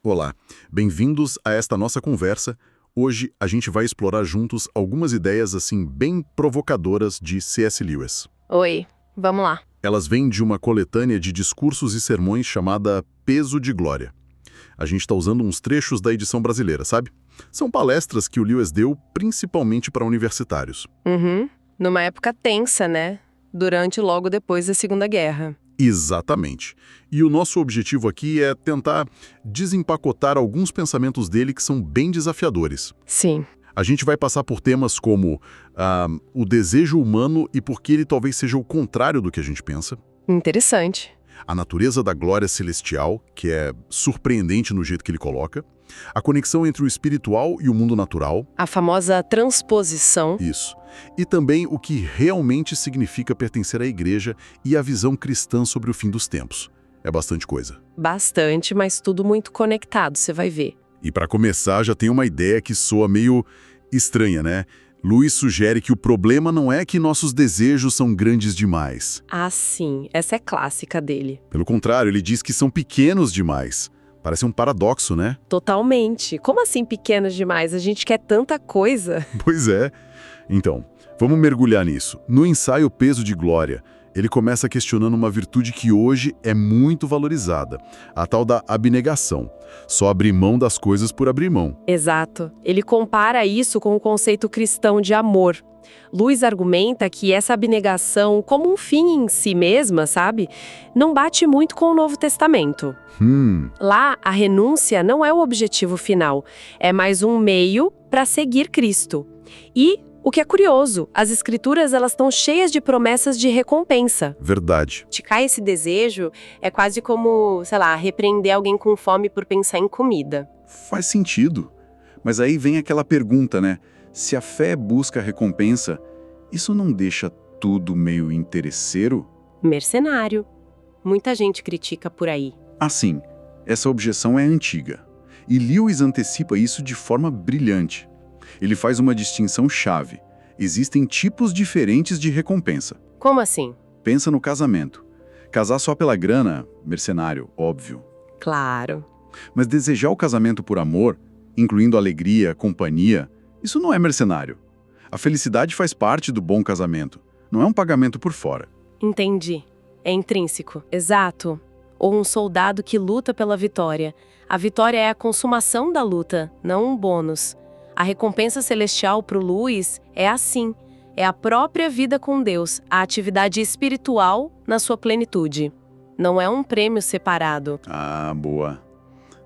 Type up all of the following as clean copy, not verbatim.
Olá, bem-vindos a esta nossa conversa. Hoje a gente vai explorar juntos algumas ideias assim bem provocadoras de C.S. Lewis. Oi, vamos lá. Elas vêm de uma coletânea de discursos e sermões chamada Peso de Glória. A gente está usando uns trechos da edição brasileira, sabe? São palestras que o Lewis deu principalmente para universitários. Numa época tensa, né? Durante e logo depois da Segunda Guerra. Exatamente. E o nosso objetivo aqui é tentar desempacotar alguns pensamentos dele que são bem desafiadores. Sim. A gente vai passar por temas como o desejo humano e por que ele talvez seja o contrário do que a gente pensa. Interessante. A natureza da glória celestial, que é surpreendente no jeito que ele coloca. A conexão entre o espiritual e o mundo natural. A famosa transposição. Isso. E também o que realmente significa pertencer à igreja e a visão cristã sobre o fim dos tempos. É bastante coisa. Bastante, mas tudo muito conectado, você vai ver. E para começar, já tem uma ideia que soa meio estranha, né? Lewis sugere que o problema não é que nossos desejos são grandes demais. Ah, sim. Essa é clássica dele. Pelo contrário, ele diz que são pequenos demais. Parece um paradoxo, né? Totalmente. Como assim pequenos demais? A gente quer tanta coisa. Pois é. Então, vamos mergulhar nisso. No ensaio Peso de Glória, ele começa questionando uma virtude que hoje é muito valorizada, a tal da abnegação. Só abrir mão das coisas por abrir mão. Exato. Ele compara isso com o conceito cristão de amor. Lewis argumenta que essa abnegação, como um fim em si mesma, sabe, não bate muito com o Novo Testamento. Lá, a renúncia não é o objetivo final, é mais um meio para seguir Cristo. E, o que é curioso, as escrituras elas estão cheias de promessas de recompensa. Verdade. Praticar esse desejo é quase como, sei lá, repreender alguém com fome por pensar em comida. Faz sentido. Mas aí vem aquela pergunta, né? Se a fé busca recompensa, isso não deixa tudo meio interesseiro? Mercenário. Muita gente critica por aí. Assim, essa objeção é antiga. E Lewis antecipa isso de forma brilhante. Ele faz uma distinção chave. Existem tipos diferentes de recompensa. Como assim? Pensa no casamento. Casar só pela grana, mercenário, óbvio. Claro. Mas desejar o casamento por amor, incluindo alegria, companhia, isso não é mercenário. A felicidade faz parte do bom casamento. Não é um pagamento por fora. Entendi. É intrínseco. Exato. Ou um soldado que luta pela vitória. A vitória é a consumação da luta, não um bônus. A recompensa celestial para o Lewis é assim. É a própria vida com Deus, a atividade espiritual na sua plenitude. Não é um prêmio separado. Ah, boa.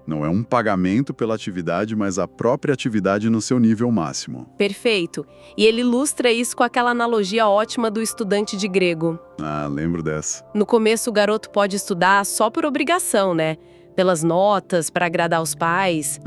Não é um pagamento pela atividade, mas a própria atividade no seu nível máximo. Perfeito. E ele ilustra isso com aquela analogia ótima do estudante de grego. Ah, lembro dessa. No começo, o garoto pode estudar só por obrigação, né? Pelas notas, para agradar os pais.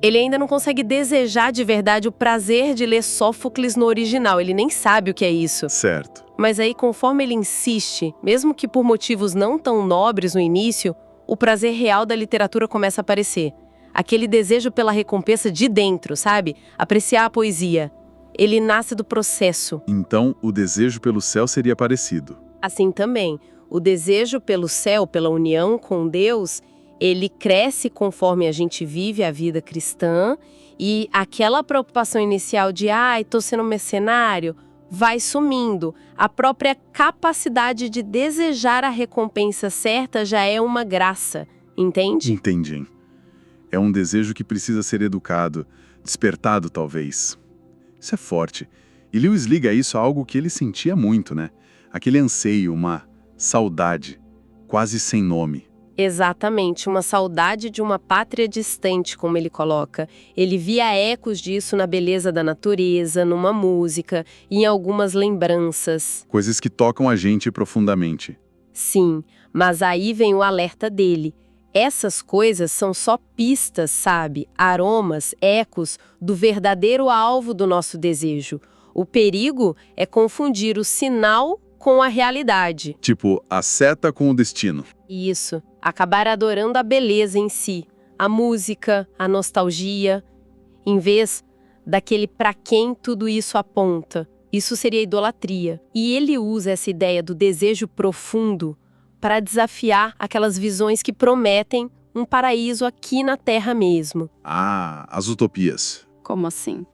Ele ainda não consegue desejar de verdade o prazer de ler Sófocles no original. Ele nem sabe o que é isso. Certo. Mas aí, conforme ele insiste, mesmo que por motivos não tão nobres no início, o prazer real da literatura começa a aparecer. Aquele desejo pela recompensa de dentro, sabe? Apreciar a poesia. Ele nasce do processo. Então, o desejo pelo céu seria parecido. Assim também, o desejo pelo céu, pela união com Deus, ele cresce conforme a gente vive a vida cristã e aquela preocupação inicial de tô sendo mercenário, vai sumindo. A própria capacidade de desejar a recompensa certa já é uma graça, entende? Entendi. É um desejo que precisa ser educado, despertado talvez. Isso é forte. E Lewis liga isso a algo que ele sentia muito, né? Aquele anseio, uma saudade, quase sem nome. Exatamente, uma saudade de uma pátria distante, como ele coloca. Ele via ecos disso na beleza da natureza, numa música e em algumas lembranças. Coisas que tocam a gente profundamente. Sim, mas aí vem o alerta dele. Essas coisas são só pistas, sabe? Aromas, ecos do verdadeiro alvo do nosso desejo. O perigo é confundir o sinal com a realidade. Tipo, a seta com o destino. Isso. Acabar adorando a beleza em si, a música, a nostalgia, em vez daquele para quem tudo isso aponta. Isso seria idolatria. E ele usa essa ideia do desejo profundo para desafiar aquelas visões que prometem um paraíso aqui na Terra mesmo. Ah, as utopias. Como assim?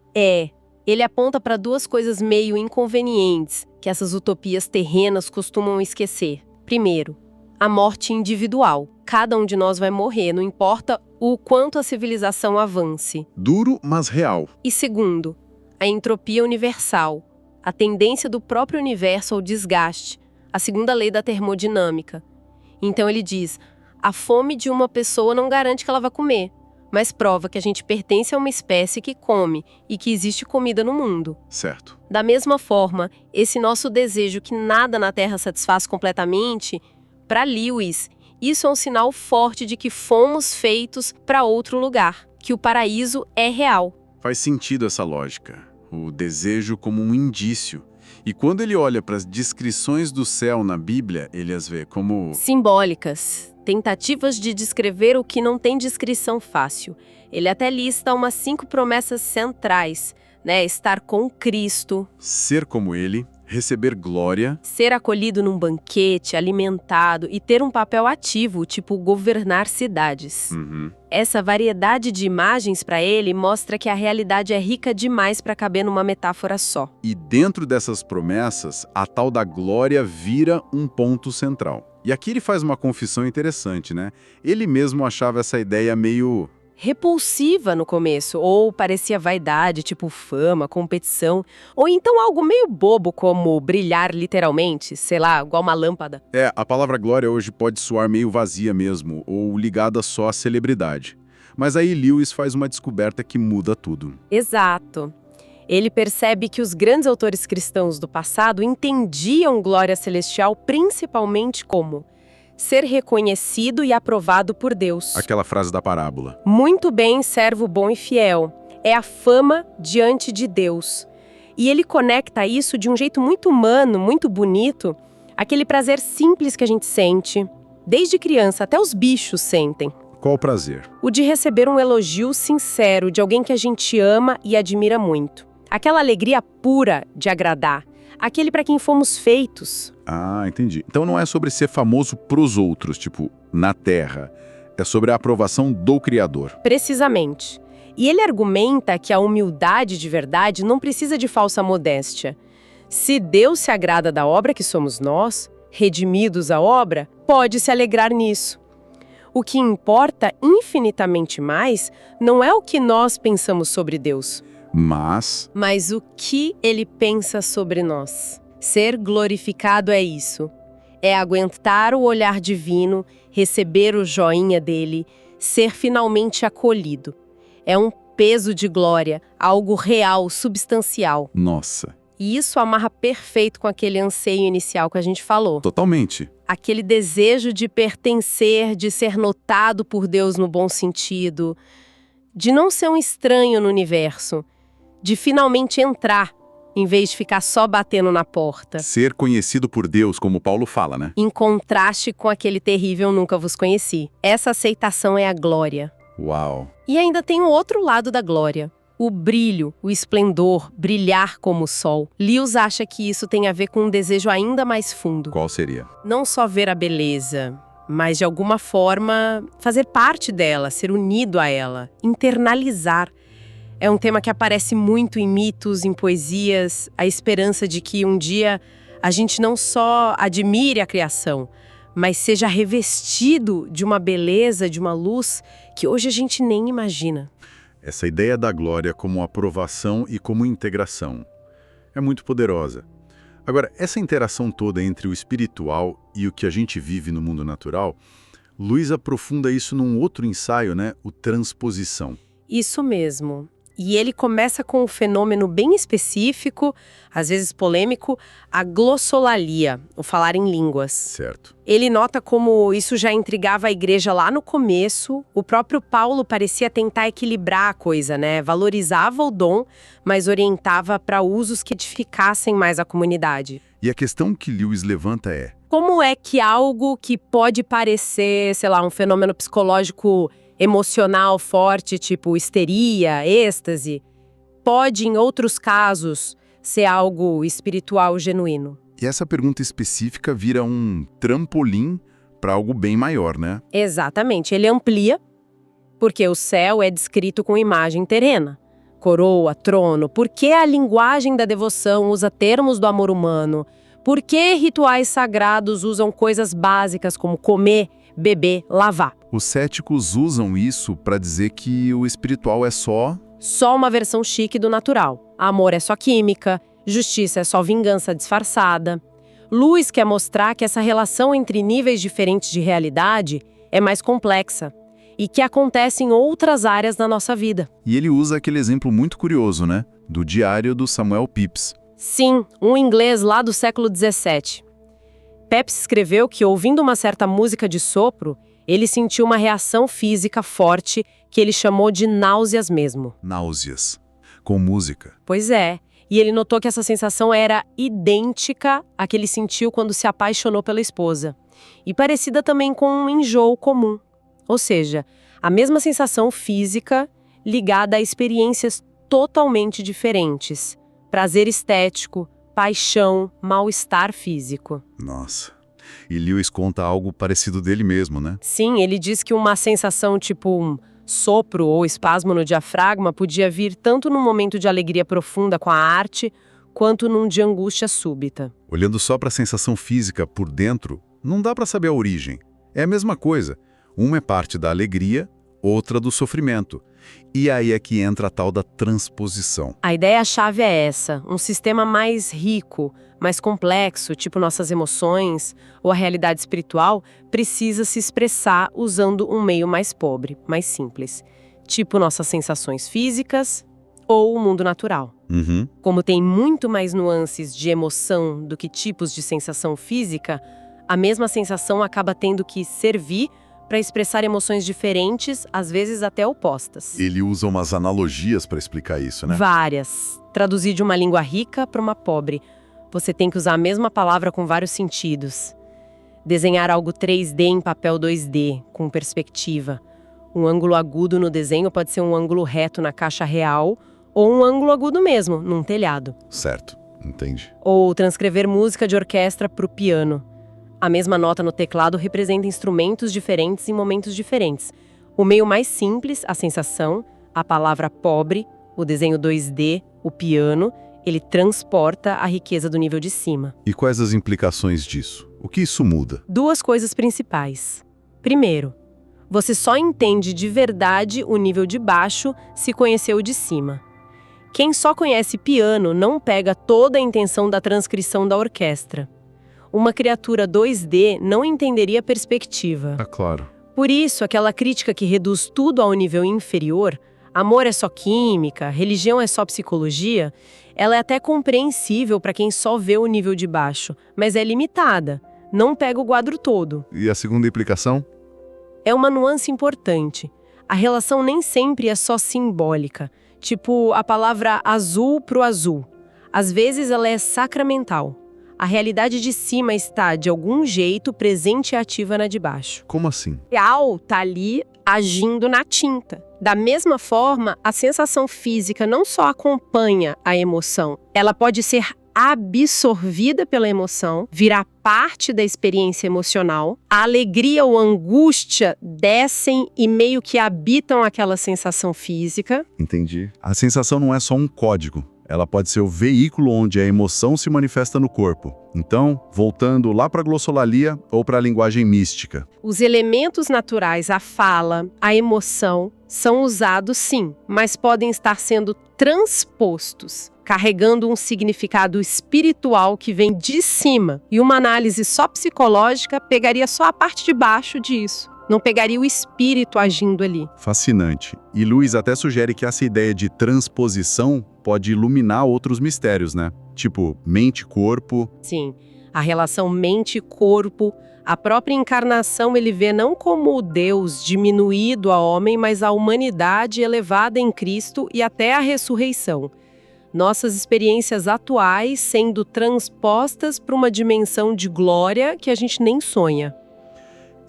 Ele aponta para duas coisas meio inconvenientes que essas utopias terrenas costumam esquecer. Primeiro, a morte individual. Cada um de nós vai morrer, não importa o quanto a civilização avance. Duro, mas real. E segundo, a entropia universal, a tendência do próprio universo ao desgaste, a segunda lei da termodinâmica. Então ele diz, a fome de uma pessoa não garante que ela vai comer, mas prova que a gente pertence a uma espécie que come e que existe comida no mundo. Certo. Da mesma forma, esse nosso desejo que nada na Terra satisfaz completamente, para Lewis, isso é um sinal forte de que fomos feitos para outro lugar, que o paraíso é real. Faz sentido essa lógica. O desejo como um indício. E quando ele olha para as descrições do céu na Bíblia, ele as vê como... Simbólicas, tentativas de descrever o que não tem descrição fácil. Ele até lista umas 5 promessas centrais, né? Estar com Cristo, ser como ele, receber glória, ser acolhido num banquete, alimentado e ter um papel ativo, tipo governar cidades. Essa variedade de imagens para ele mostra que a realidade é rica demais para caber numa metáfora só. E dentro dessas promessas, a tal da glória vira um ponto central. E aqui ele faz uma confissão interessante, né? Ele mesmo achava essa ideia meio... repulsiva no começo, ou parecia vaidade, tipo fama, competição, ou então algo meio bobo como brilhar literalmente, sei lá, igual uma lâmpada. A palavra glória hoje pode soar meio vazia mesmo, ou ligada só à celebridade. Mas aí Lewis faz uma descoberta que muda tudo. Exato. Ele percebe que os grandes autores cristãos do passado entendiam glória celestial principalmente como ser reconhecido e aprovado por Deus. Aquela frase da parábola. Muito bem, servo bom e fiel. É a fama diante de Deus. E ele conecta isso de um jeito muito humano, muito bonito, aquele prazer simples que a gente sente. Desde criança, até os bichos sentem. Qual o prazer? O de receber um elogio sincero de alguém que a gente ama e admira muito. Aquela alegria pura de agradar. Aquele para quem fomos feitos. Ah, entendi. Então não é sobre ser famoso pros outros, tipo, na Terra. É sobre a aprovação do Criador. Precisamente. E ele argumenta que a humildade de verdade não precisa de falsa modéstia. Se Deus se agrada da obra que somos nós, redimidos à obra, pode se alegrar nisso. O que importa infinitamente mais não é o que nós pensamos sobre Deus, mas o que ele pensa sobre nós. Ser glorificado é isso. É aguentar o olhar divino, receber o joinha dele, ser finalmente acolhido. É um peso de glória, algo real, substancial. Nossa. E isso amarra perfeito com aquele anseio inicial que a gente falou. Totalmente. Aquele desejo de pertencer, de ser notado por Deus no bom sentido, de não ser um estranho no universo, de finalmente entrar, em vez de ficar só batendo na porta. Ser conhecido por Deus, como Paulo fala, né? Em contraste com aquele terrível nunca vos conheci. Essa aceitação é a glória. Uau. E ainda tem o outro lado da glória. O brilho, o esplendor, brilhar como o sol. Lewis acha que isso tem a ver com um desejo ainda mais fundo. Qual seria? Não só ver a beleza, mas de alguma forma fazer parte dela, ser unido a ela, internalizar. É um tema que aparece muito em mitos, em poesias, a esperança de que um dia a gente não só admire a criação, mas seja revestido de uma beleza, de uma luz que hoje a gente nem imagina. Essa ideia da glória como aprovação e como integração é muito poderosa. Agora, essa interação toda entre o espiritual e o que a gente vive no mundo natural, Lewis aprofunda isso num outro ensaio, né? O Transposição. Isso mesmo. E ele começa com um fenômeno bem específico, às vezes polêmico, a glossolalia, o falar em línguas. Certo. Ele nota como isso já intrigava a igreja lá no começo. O próprio Paulo parecia tentar equilibrar a coisa, né? Valorizava o dom, mas orientava para usos que edificassem mais a comunidade. E a questão que Lewis levanta é: como é que algo que pode parecer, sei lá, um fenômeno psicológico emocional forte, tipo histeria, êxtase, pode, em outros casos, ser algo espiritual genuíno? E essa pergunta específica vira um trampolim para algo bem maior, né? Exatamente, ele amplia, porque o céu é descrito com imagem terrena. Coroa, trono, por que a linguagem da devoção usa termos do amor humano? Por que rituais sagrados usam coisas básicas como comer, beber, lavar? Os céticos usam isso para dizer que o espiritual é só... Só uma versão chique do natural. Amor é só química, justiça é só vingança disfarçada. Lewis quer mostrar que essa relação entre níveis diferentes de realidade é mais complexa e que acontece em outras áreas da nossa vida. E ele usa aquele exemplo muito curioso, né? Do diário do Samuel Pepys. Sim, um inglês lá do século XVII. Pepys escreveu que, ouvindo uma certa música de sopro, ele sentiu uma reação física forte que ele chamou de náuseas mesmo. Náuseas. Com música. Pois é. E ele notou que essa sensação era idêntica à que ele sentiu quando se apaixonou pela esposa. E parecida também com um enjoo comum. Ou seja, a mesma sensação física ligada a experiências totalmente diferentes. Prazer estético, paixão, mal-estar físico. Nossa. E Lewis conta algo parecido dele mesmo, né? Sim, ele diz que uma sensação tipo um sopro ou espasmo no diafragma podia vir tanto num momento de alegria profunda com a arte, quanto num de angústia súbita. Olhando só para a sensação física por dentro, não dá para saber a origem. É a mesma coisa. Uma é parte da alegria, outra do sofrimento. E aí é que entra a tal da transposição. A ideia-chave é essa, um sistema mais rico, mais complexo, tipo nossas emoções, ou a realidade espiritual, precisa se expressar usando um meio mais pobre, mais simples, tipo nossas sensações físicas ou o mundo natural. Uhum. Como tem muito mais nuances de emoção do que tipos de sensação física, a mesma sensação acaba tendo que servir para expressar emoções diferentes, às vezes até opostas. Ele usa umas analogias para explicar isso, né? Várias. Traduzir de uma língua rica para uma pobre. Você tem que usar a mesma palavra com vários sentidos. Desenhar algo 3D em papel 2D, com perspectiva. Um ângulo agudo no desenho pode ser um ângulo reto na caixa real, ou um ângulo agudo mesmo, num telhado. Certo, entendi. Ou transcrever música de orquestra para o piano. A mesma nota no teclado representa instrumentos diferentes em momentos diferentes. O meio mais simples, a sensação, a palavra pobre, o desenho 2D, o piano, ele transporta a riqueza do nível de cima. E quais as implicações disso? O que isso muda? Duas coisas principais. Primeiro, você só entende de verdade o nível de baixo se conhecer o de cima. Quem só conhece piano não pega toda a intenção da transcrição da orquestra. Uma criatura 2D não entenderia a perspectiva. Ah, claro. Por isso, aquela crítica que reduz tudo ao nível inferior, amor é só química, religião é só psicologia, ela é até compreensível para quem só vê o nível de baixo, mas é limitada, não pega o quadro todo. E a segunda implicação? É uma nuance importante. A relação nem sempre é só simbólica, tipo a palavra azul pro azul. Às vezes ela é sacramental. A realidade de cima está, de algum jeito, presente e ativa na de baixo. Como assim? O real está ali agindo na tinta. Da mesma forma, a sensação física não só acompanha a emoção, ela pode ser absorvida pela emoção, virar parte da experiência emocional. A alegria ou a angústia descem e meio que habitam aquela sensação física. Entendi. A sensação não é só um código. Ela pode ser o veículo onde a emoção se manifesta no corpo. Então, voltando lá para a glossolalia ou para a linguagem mística. Os elementos naturais, a fala, a emoção, são usados sim, mas podem estar sendo transpostos, carregando um significado espiritual que vem de cima. E uma análise só psicológica pegaria só a parte de baixo disso. Não pegaria o espírito agindo ali. Fascinante. E Lewis até sugere que essa ideia de transposição pode iluminar outros mistérios, né? Tipo, mente-corpo. Sim, a relação mente-corpo, a própria encarnação ele vê não como o Deus diminuído a homem, mas a humanidade elevada em Cristo e até a ressurreição. Nossas experiências atuais sendo transpostas para uma dimensão de glória que a gente nem sonha.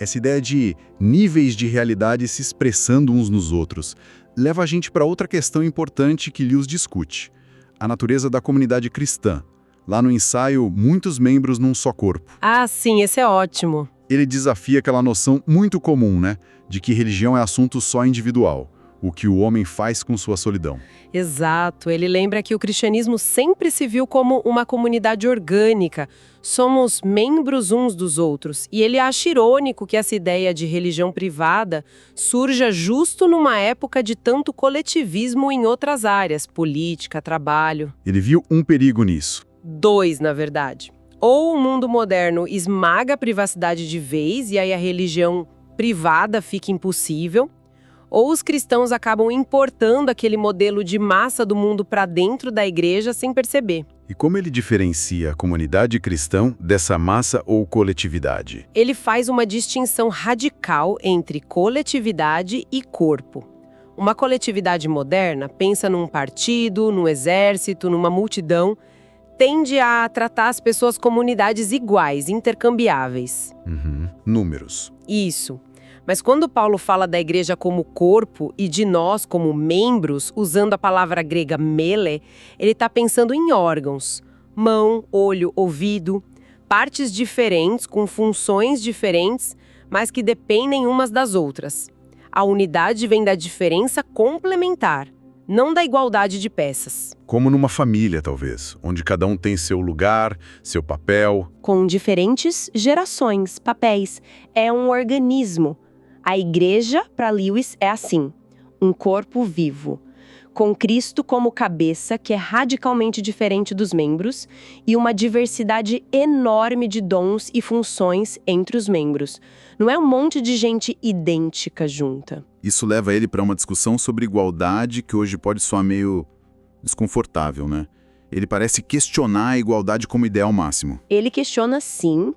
Essa ideia de níveis de realidade se expressando uns nos outros leva a gente para outra questão importante que Lewis discute: a natureza da comunidade cristã. Lá no ensaio, muitos membros num só corpo. Ah, sim, esse é ótimo. Ele desafia aquela noção muito comum, né, de que religião é assunto só individual, o que o homem faz com sua solidão. Exato, ele lembra que o cristianismo sempre se viu como uma comunidade orgânica. Somos membros uns dos outros. E ele acha irônico que essa ideia de religião privada surja justo numa época de tanto coletivismo em outras áreas, política, trabalho. Ele viu um perigo nisso. 2, na verdade. Ou o mundo moderno esmaga a privacidade de vez e aí a religião privada fica impossível, ou os cristãos acabam importando aquele modelo de massa do mundo para dentro da igreja sem perceber. E como ele diferencia a comunidade cristã dessa massa ou coletividade? Ele faz uma distinção radical entre coletividade e corpo. Uma coletividade moderna pensa num partido, num exército, numa multidão, tende a tratar as pessoas como unidades iguais, intercambiáveis. Números. Isso. Mas quando Paulo fala da igreja como corpo e de nós como membros, usando a palavra grega mele, ele está pensando em órgãos, mão, olho, ouvido, partes diferentes, com funções diferentes, mas que dependem umas das outras. A unidade vem da diferença complementar, não da igualdade de peças. Como numa família, talvez, onde cada um tem seu lugar, seu papel. Com diferentes gerações, papéis. É um organismo. A igreja, para Lewis, é assim, um corpo vivo, com Cristo como cabeça, que é radicalmente diferente dos membros, e uma diversidade enorme de dons e funções entre os membros. Não é um monte de gente idêntica junta. Isso leva ele para uma discussão sobre igualdade que hoje pode soar meio desconfortável, né? Ele parece questionar a igualdade como ideal máximo. Ele questiona sim,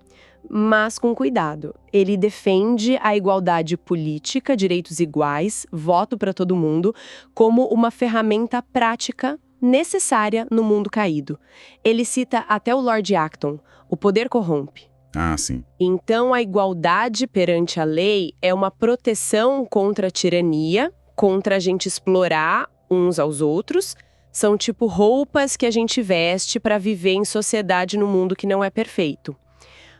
mas com cuidado. Ele defende a igualdade política, direitos iguais, voto para todo mundo, como uma ferramenta prática necessária no mundo caído. Ele cita até o Lord Acton: o poder corrompe. Ah, sim. Então, a igualdade perante a lei é uma proteção contra a tirania, contra a gente explorar uns aos outros. São tipo roupas que a gente veste para viver em sociedade no mundo que não é perfeito.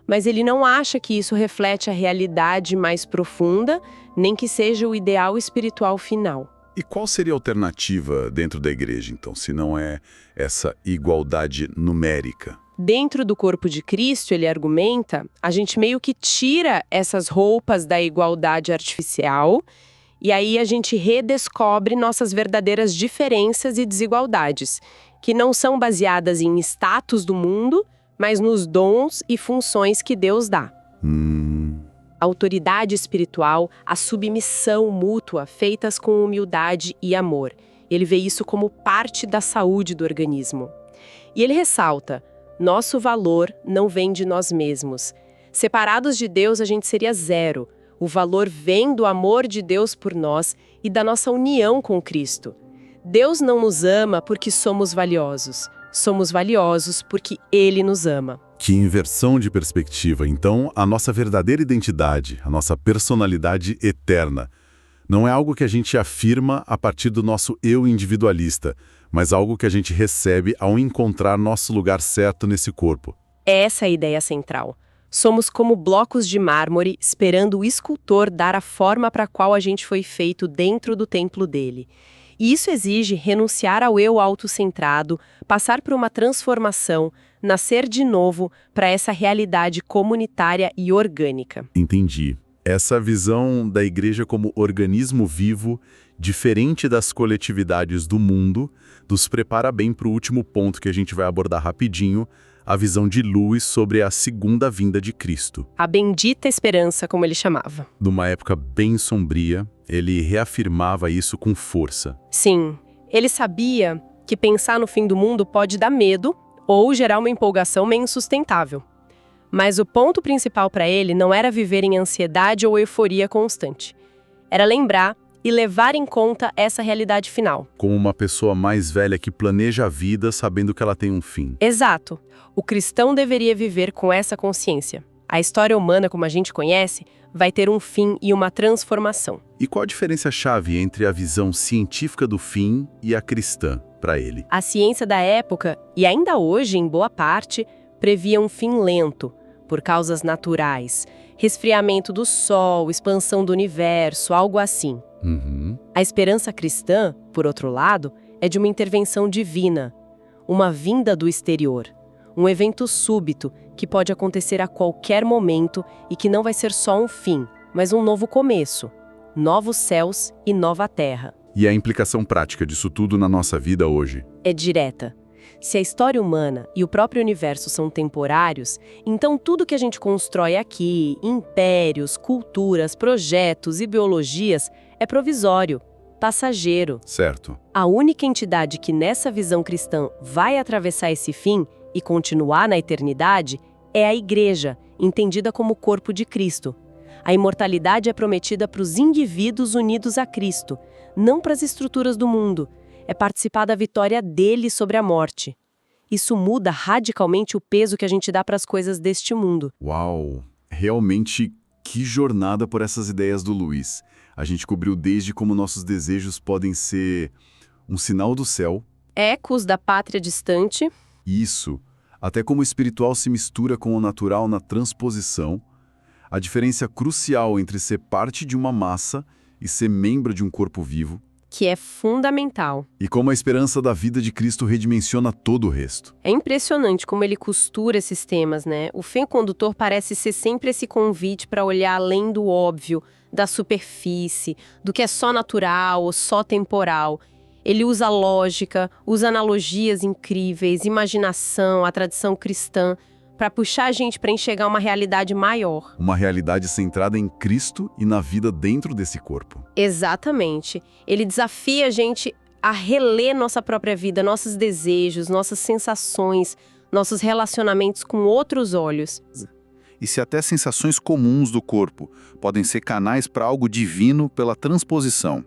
Mas ele não acha que isso reflete a realidade mais profunda, nem que seja o ideal espiritual final. E qual seria a alternativa dentro da igreja, então, se não é essa igualdade numérica? Dentro do corpo de Cristo, ele argumenta, a gente meio que tira essas roupas da igualdade artificial e aí a gente redescobre nossas verdadeiras diferenças e desigualdades, que não são baseadas em status do mundo, mas nos dons e funções que Deus dá. A autoridade espiritual, a submissão mútua, feitas com humildade e amor. Ele vê isso como parte da saúde do organismo. E ele ressalta, nosso valor não vem de nós mesmos. Separados de Deus, a gente seria zero. O valor vem do amor de Deus por nós e da nossa união com Cristo. Deus não nos ama porque somos valiosos. Somos valiosos porque Ele nos ama. Que inversão de perspectiva. Então, a nossa verdadeira identidade, a nossa personalidade eterna, não é algo que a gente afirma a partir do nosso eu individualista, mas algo que a gente recebe ao encontrar nosso lugar certo nesse corpo. Essa é a ideia central. Somos como blocos de mármore esperando o escultor dar a forma para a qual a gente foi feito dentro do templo dele. E isso exige renunciar ao eu autocentrado, passar por uma transformação, nascer de novo para essa realidade comunitária e orgânica. Entendi. Essa visão da igreja como organismo vivo, diferente das coletividades do mundo, nos prepara bem para o último ponto que a gente vai abordar rapidinho, a visão de Lewis sobre a segunda vinda de Cristo. A bendita esperança, como ele chamava. Numa época bem sombria, ele reafirmava isso com força. Sim, ele sabia que pensar no fim do mundo pode dar medo ou gerar uma empolgação meio insustentável. Mas o ponto principal para ele não era viver em ansiedade ou euforia constante. Era lembrar e levar em conta essa realidade final. Como uma pessoa mais velha que planeja a vida sabendo que ela tem um fim. Exato. O cristão deveria viver com essa consciência. A história humana, como a gente conhece, vai ter um fim e uma transformação. E qual a diferença-chave entre a visão científica do fim e a cristã, para ele? A ciência da época, e ainda hoje, em boa parte, previa um fim lento, por causas naturais. Resfriamento do Sol, expansão do universo, algo assim. Uhum. A esperança cristã, por outro lado, é de uma intervenção divina, uma vinda do exterior, um evento súbito que pode acontecer a qualquer momento e que não vai ser só um fim, mas um novo começo, novos céus e nova terra. E a implicação prática disso tudo na nossa vida hoje? É direta. Se a história humana e o próprio universo são temporários, então tudo que a gente constrói aqui, impérios, culturas, projetos, ideologias, é provisório, passageiro. Certo. A única entidade que nessa visão cristã vai atravessar esse fim e continuar na eternidade é a Igreja, entendida como corpo de Cristo. A imortalidade é prometida para os indivíduos unidos a Cristo, não para as estruturas do mundo. É participar da vitória dele sobre a morte. Isso muda radicalmente o peso que a gente dá para as coisas deste mundo. Uau! Realmente, que jornada por essas ideias do Luiz. A gente cobriu desde como nossos desejos podem ser um sinal do céu. Ecos da pátria distante. Isso. Até como o espiritual se mistura com o natural na transposição. A diferença crucial entre ser parte de uma massa e ser membro de um corpo vivo. Que é fundamental. E como a esperança da vida de Cristo redimensiona todo o resto. É impressionante como ele costura esses temas, né? O fio condutor parece ser sempre esse convite para olhar além do óbvio, da superfície, do que é só natural ou só temporal. Ele usa lógica, usa analogias incríveis, imaginação, a tradição cristã, para puxar a gente para enxergar uma realidade maior. Uma realidade centrada em Cristo e na vida dentro desse corpo. Exatamente. Ele desafia a gente a reler nossa própria vida, nossos desejos, nossas sensações, nossos relacionamentos com outros olhos. E se até sensações comuns do corpo podem ser canais para algo divino pela transposição?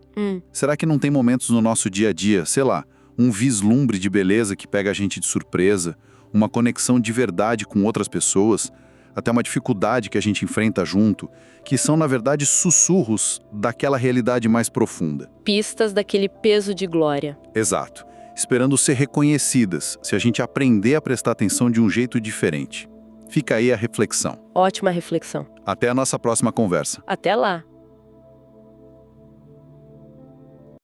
Será que não tem momentos no nosso dia a dia, sei lá, um vislumbre de beleza que pega a gente de surpresa, uma conexão de verdade com outras pessoas, até uma dificuldade que a gente enfrenta junto, que são, na verdade, sussurros daquela realidade mais profunda? Pistas daquele peso de glória. Exato. Esperando ser reconhecidas, se a gente aprender a prestar atenção de um jeito diferente. Fica aí a reflexão. Ótima reflexão. Até a nossa próxima conversa. Até lá.